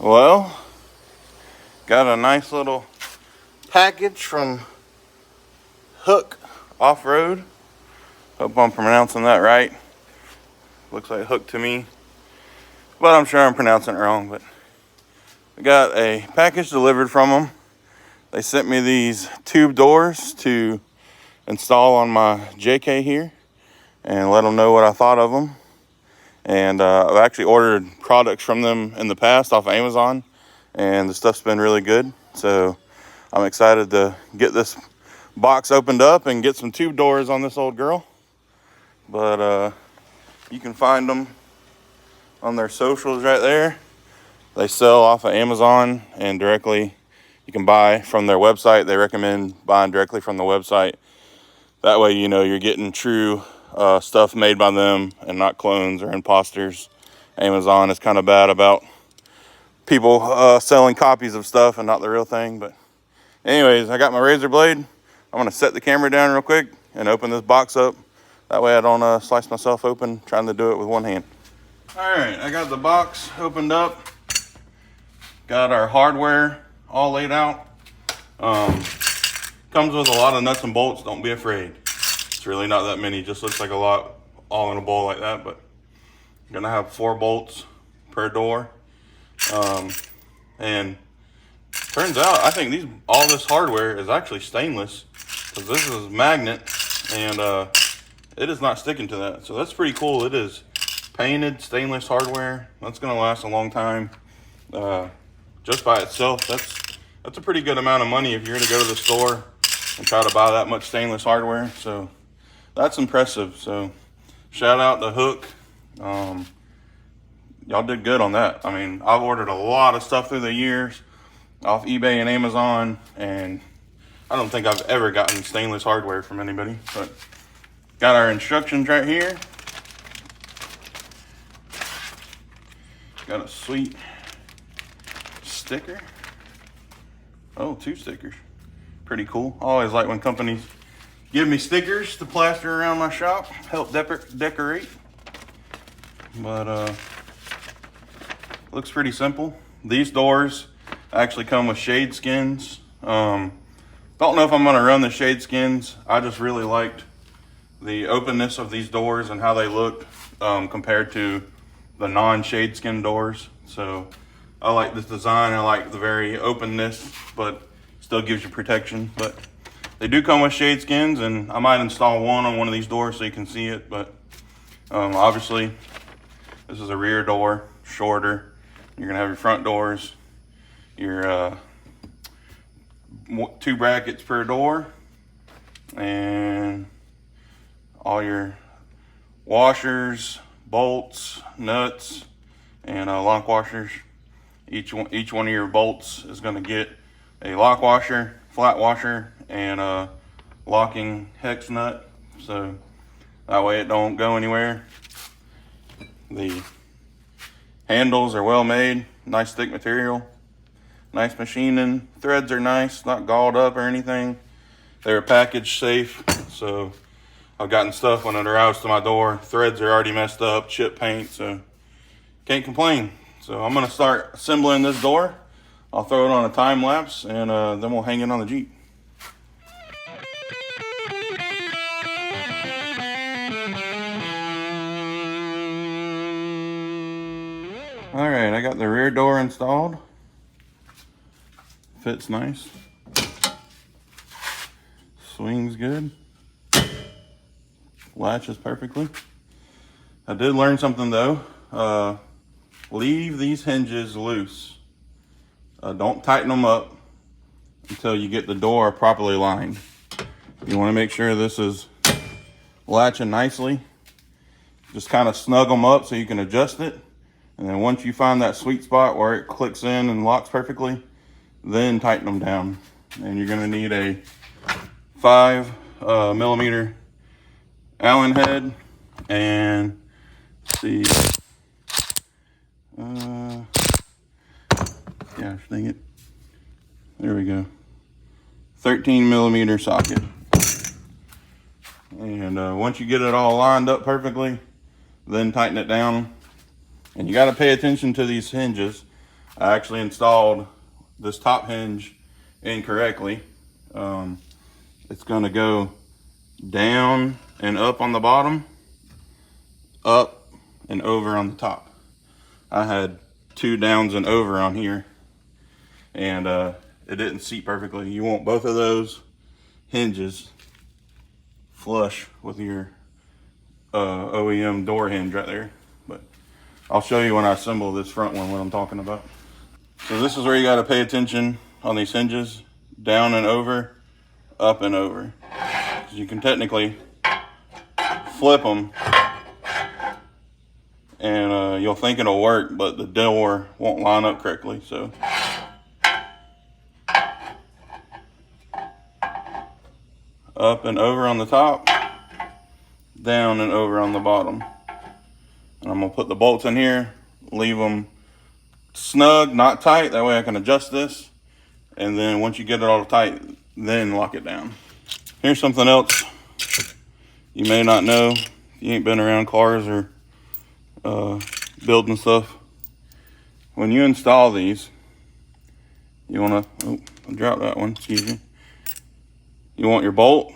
Well, got a nice little package from Hooke Off-Road. Hope I'm pronouncing that right. Looks like Hooke to me, but I'm sure I'm pronouncing it wrong. But I got a package delivered from them. They sent me these tube doors to install on my JK here and let them know what I thought of them. And I've actually ordered products from them in the past off of Amazon, and the stuff's been really good. So I'm excited to get this box opened up and get some tube doors on this old girl. But you can find them on their socials right there. They sell off of Amazon, and directly you can buy from their website. They recommend buying directly from the website. That way, you know, you're getting true stuff made by them and not clones or imposters. Amazon is kind of bad about people selling copies of stuff and not the real thing. But anyways, I got my razor blade. I'm gonna set the camera down real quick and open this box up. That way I don't slice myself open trying to do it with one hand. All right, I got the box opened up. Got our hardware all laid out. Comes with a lot of nuts and bolts. Don't be afraid. It's really not that many. Just looks like a lot all in a bowl like that. But I'm gonna have 4 bolts per door. And turns out I think all this hardware is actually stainless, because this is magnet and it is not sticking to that. So that's pretty cool. It is painted stainless hardware. That's gonna last a long time. Just by itself, that's a pretty good amount of money if you're gonna go to the store and try to buy that much stainless hardware. So that's impressive. So shout out to Hooke. Y'all did good on that. I mean, I've ordered a lot of stuff through the years off eBay and Amazon, and I don't think I've ever gotten stainless hardware from anybody. But got our instructions right here. Got a sweet sticker. Oh, 2 stickers. Pretty cool. I always like when companies give me stickers to plaster around my shop, help decorate. But looks pretty simple. These doors actually come with shade skins. Don't know if I'm gonna run the shade skins. I just really liked the openness of these doors and how they look compared to the non-shade skin doors. So I like this design. I like the very openness, but still gives you protection. But they do come with shade skins, and I might install one on one of these doors so you can see it. But obviously this is a rear door, shorter. You're gonna have your front doors, your 2 brackets per door, and all your washers, bolts, nuts, and lock washers. Each one of your bolts is going to get a lock washer, flat washer, and a locking hex nut, so that way it don't go anywhere. The handles are well made, nice thick material, nice machining. Threads are nice, not galled up or anything. They're package safe, so I've gotten stuff when it arrives to my door. Threads are already messed up, chip paint, so can't complain. So I'm gonna start assembling this door. I'll throw it on a time lapse, and then we'll hang it on the Jeep. All right, I got the rear door installed. Fits nice. Swings good. Latches perfectly. I did learn something though. Leave these hinges loose. Don't tighten them up until you get the door properly lined. You want to make sure this is latching nicely. Just kind of snug them up so you can adjust it. And then once you find that sweet spot where it clicks in and locks perfectly, then tighten them down. And you're going to need a 5 millimeter Allen head, and let's see, gosh dang it, there we go, 13 millimeter socket. And once you get it all lined up perfectly, then tighten it down. And you got to pay attention to these hinges. I actually installed this top hinge incorrectly. It's gonna go down and up on the bottom, up and over on the top. I had 2 downs and over on here, and it didn't seat perfectly. You want both of those hinges flush with your OEM door hinge right there. But I'll show you when I assemble this front one what I'm talking about. So this is where you got to pay attention on these hinges: down and over, up and over. You can technically flip them and you'll think it'll work, but the door won't line up correctly. So up and over on the top, down and over on the bottom. And I'm gonna put the bolts in here, leave them snug, not tight, that way I can adjust this. And then once you get it all tight, then lock it down. Here's something else you may not know if you ain't been around cars or building stuff. When you install these, you wanna, oh, I dropped that one, excuse me. You want your bolt,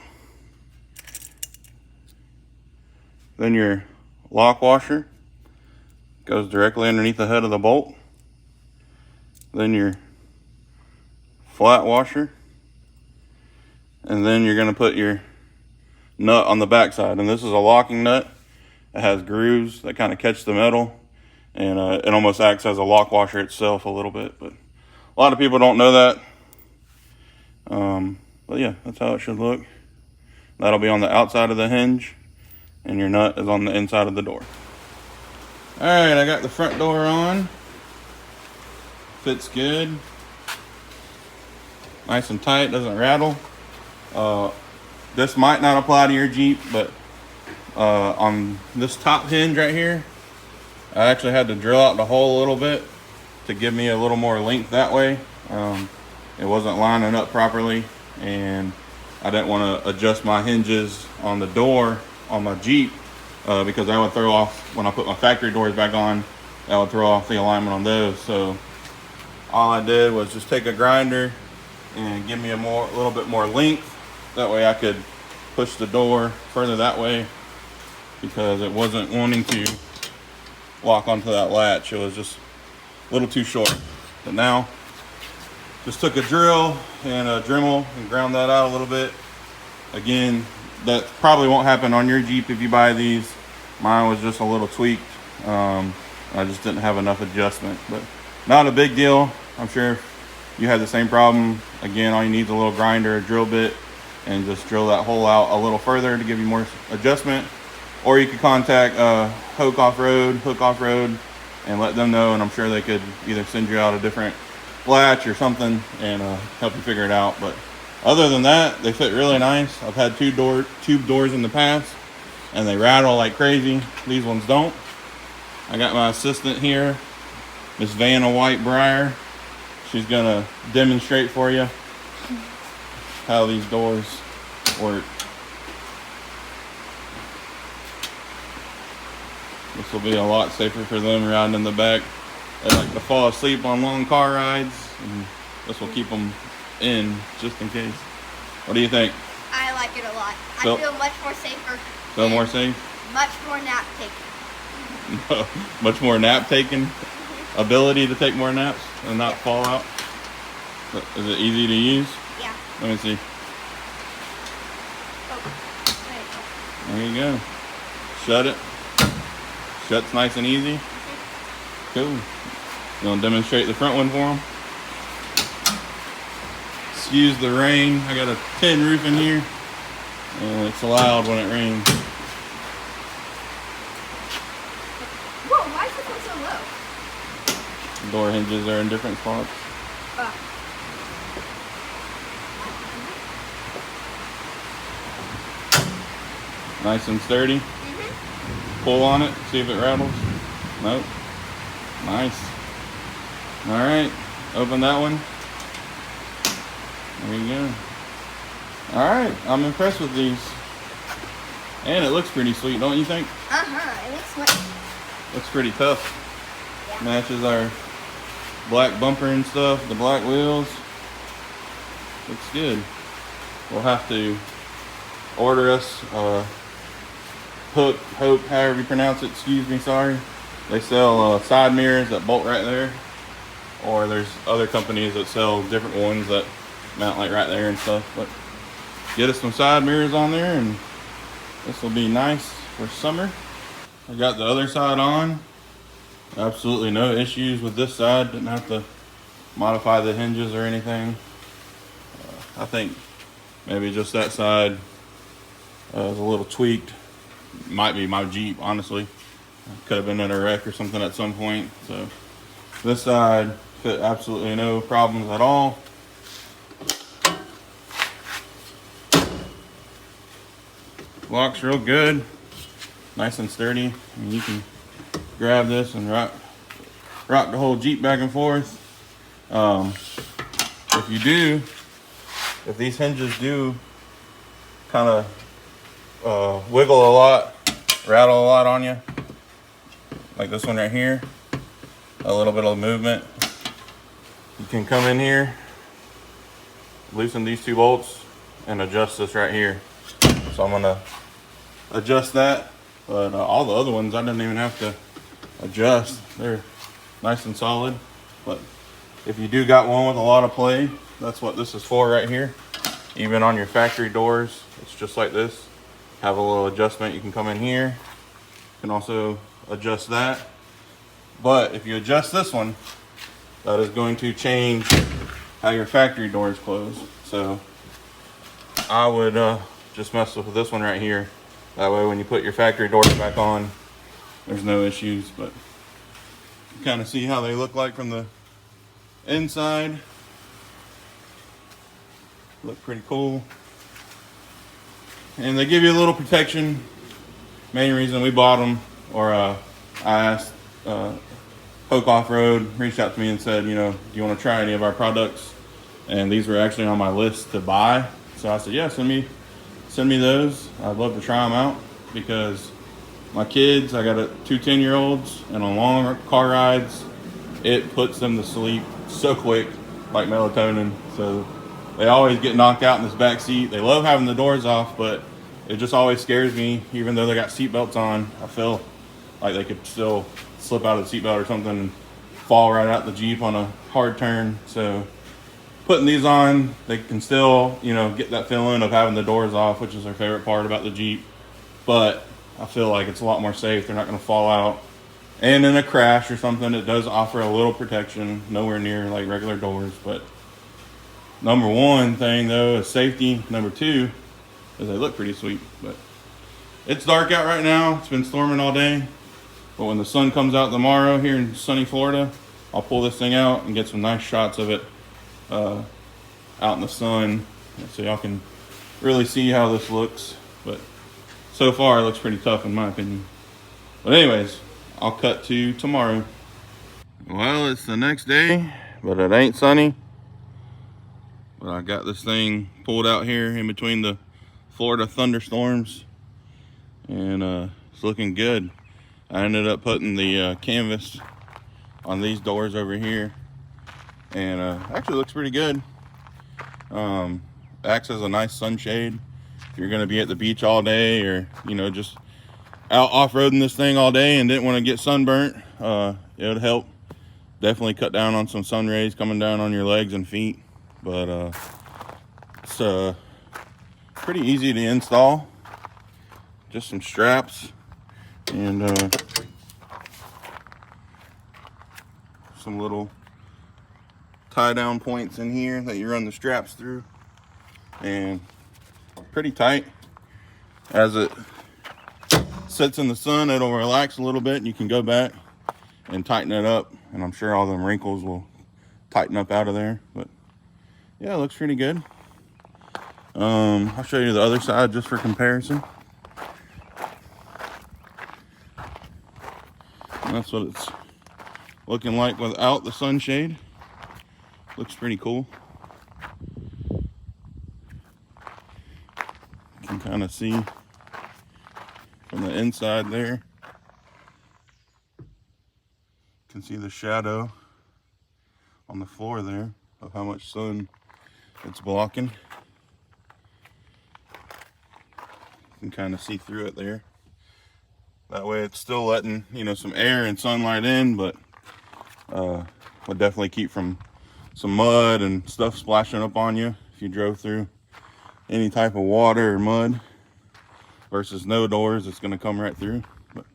then your lock washer goes directly underneath the head of the bolt, then your flat washer, and then you're going to put your nut on the back side. And this is a locking nut. It has grooves that kind of catch the metal, and it almost acts as a lock washer itself a little bit, but a lot of people don't know that. But yeah, that's how it should look. That'll be on the outside of the hinge, and your nut is on the inside of the door. All right, I got the front door on. Fits good. Nice and tight, doesn't rattle. This might not apply to your Jeep, but on this top hinge right here, I actually had to drill out the hole a little bit to give me a little more length that way. It wasn't lining up properly, and I didn't want to adjust my hinges on the door on my Jeep because that would throw off, when I put my factory doors back on, that would throw off the alignment on those. So all I did was just take a grinder and give me a little bit more length. That way I could push the door further that way, because it wasn't wanting to lock onto that latch. It was just a little too short. But now, just took a drill and a Dremel and ground that out a little bit. Again, that probably won't happen on your Jeep if you buy these. Mine was just a little tweaked. I just didn't have enough adjustment, but not a big deal. I'm sure if you had the same problem, again, all you need is a little grinder, a drill bit, and just drill that hole out a little further to give you more adjustment. Or you could contact Hooke Off-Road, and let them know, and I'm sure they could either send you out a different latch or something and help you figure it out. But other than that, they fit really nice. I've had tube doors in the past, and they rattle like crazy. These ones don't. I got my assistant here, Miss Vanna White-Breyer. She's gonna demonstrate for you how these doors work. This will be a lot safer for them riding in the back. They like to fall asleep on long car rides, and this will keep them in just in case. What do you think? I like it a lot. I feel much more safer. Feel more safe? Much more nap taking. Much more nap taking? Ability to take more naps and not fall out? Is it easy to use? Yeah. Let me see. Oh, there you go. Shut it. Shuts nice and easy. Cool. You want to demonstrate the front one for them? Excuse the rain. I got a tin roof in here, and it's loud when it rains. Whoa, why is it so low? Door hinges are in different spots. Nice and sturdy. Pull on it, see if it rattles. Nope. Nice. All right, open that one. There you go. All right, I'm impressed with these. And it looks pretty sweet, don't you think? It looks like... Looks pretty tough. Yeah. Matches our black bumper and stuff, the black wheels. Looks good. We'll have to order us Hooke, however you pronounce it, excuse me, sorry. They sell side mirrors that bolt right there. Or there's other companies that sell different ones that mount like right there and stuff. But get us some side mirrors on there and this will be nice for summer. I got the other side on. Absolutely no issues with this side. Didn't have to modify the hinges or anything. I think maybe just that side is a little tweaked. Might be my Jeep, honestly. Could have been in a wreck or something at some point. So this side, absolutely no problems at all. Locks real good, nice and sturdy. I mean, you can grab this and rock the whole Jeep back and forth. If these hinges do kind of wiggle a lot, rattle a lot on you, like this one right here, a little bit of movement, you can come in here, loosen these two bolts, and adjust this right here. So I'm gonna adjust that, but all the other ones I didn't even have to adjust. They're nice and solid. But if you do got one with a lot of play, that's what this is for right here. Even on your factory doors, it's just like this. Have a little adjustment. You can come in here. You can also adjust that. But if you adjust this one, that is going to change how your factory doors close. So I would just mess with this one right here. That way when you put your factory doors back on, there's no issues. But you kind of see how they look like from the inside. Look pretty cool. And they give you a little protection. Main reason we bought them, or I asked Hooke Off-Road, reached out to me and said, you know, do you want to try any of our products? And these were actually on my list to buy. So I said, yeah, send me those. I'd love to try them out because my kids, I got two 10-year-olds, and on long car rides, it puts them to sleep so quick, like melatonin. So they always get knocked out in this back seat. They love having the doors off, but it just always scares me. Even though they got seat belts on, I feel like they could still slip out of the seatbelt or something and fall right out the Jeep on a hard turn. So putting these on, they can still, you know, get that feeling of having the doors off, which is their favorite part about the Jeep. But I feel like it's a lot more safe. They're not going to fall out. And in a crash or something, it does offer a little protection, nowhere near like regular doors. But number one thing though is safety. Number two is they look pretty sweet. But it's dark out right now. It's been storming all day. But when the sun comes out tomorrow here in sunny Florida, I'll pull this thing out and get some nice shots of it out in the sun, so y'all can really see how this looks. But so far it looks pretty tough in my opinion. But anyways, I'll cut to tomorrow. Well, it's the next day, but it ain't sunny. But I got this thing pulled out here in between the Florida thunderstorms, and it's looking good. I ended up putting the canvas on these doors over here, and actually looks pretty good. Acts as a nice sunshade if you're going to be at the beach all day, or you know, just out off-roading this thing all day and didn't want to get sunburnt. It would help definitely cut down on some sun rays coming down on your legs and feet. But it's pretty easy to install. Just some straps and some little tie down points in here that you run the straps through, and pretty tight. As it sits in the sun, it'll relax a little bit and you can go back and tighten it up, and I'm sure all them wrinkles will tighten up out of there. But yeah, it looks pretty good. I'll show you the other side just for comparison. And that's what it's looking like without the sunshade. Looks pretty cool. You can kind of see from the inside there. You can see the shadow on the floor there of how much sun it's blocking. You can kind of see through it there. That way it's still letting, you know, some air and sunlight in, but would definitely keep from some mud and stuff splashing up on you if you drove through any type of water or mud. Versus no doors, it's gonna come right through. But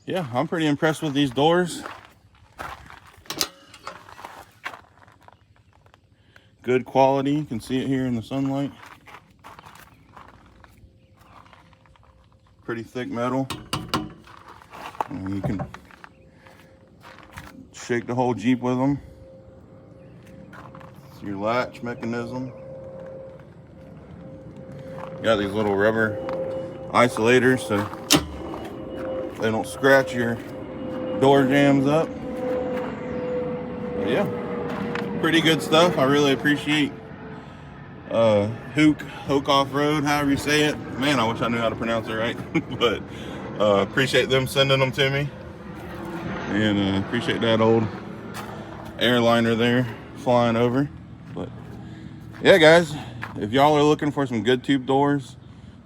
yeah, I'm pretty impressed with these doors. Good quality, you can see it here in the sunlight. Pretty thick metal. And you can shake the whole Jeep with them. It's your latch mechanism. Got these little rubber isolators so they don't scratch your door jambs up. But yeah, pretty good stuff. I really appreciate Hooke Off-Road, however you say it. Man, I wish I knew how to pronounce it right. But appreciate them sending them to me. And appreciate that old airliner there flying over. But yeah, guys, if y'all are looking for some good tube doors,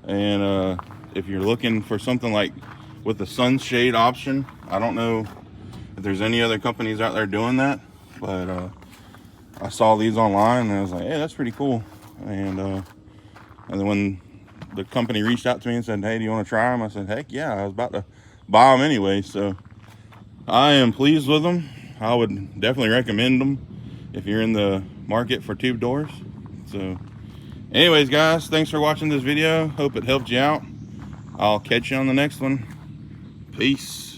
and if you're looking for something like with the sunshade option, I don't know if there's any other companies out there doing that, but I saw these online and I was like, hey, that's pretty cool. And then when the company reached out to me and said, hey, do you want to try them? I said, heck yeah, I was about to buy them anyway. So I am pleased with them. I would definitely recommend them if you're in the market for tube doors. So anyways, guys, thanks for watching this video. Hope it helped you out. I'll catch you on the next one. Peace.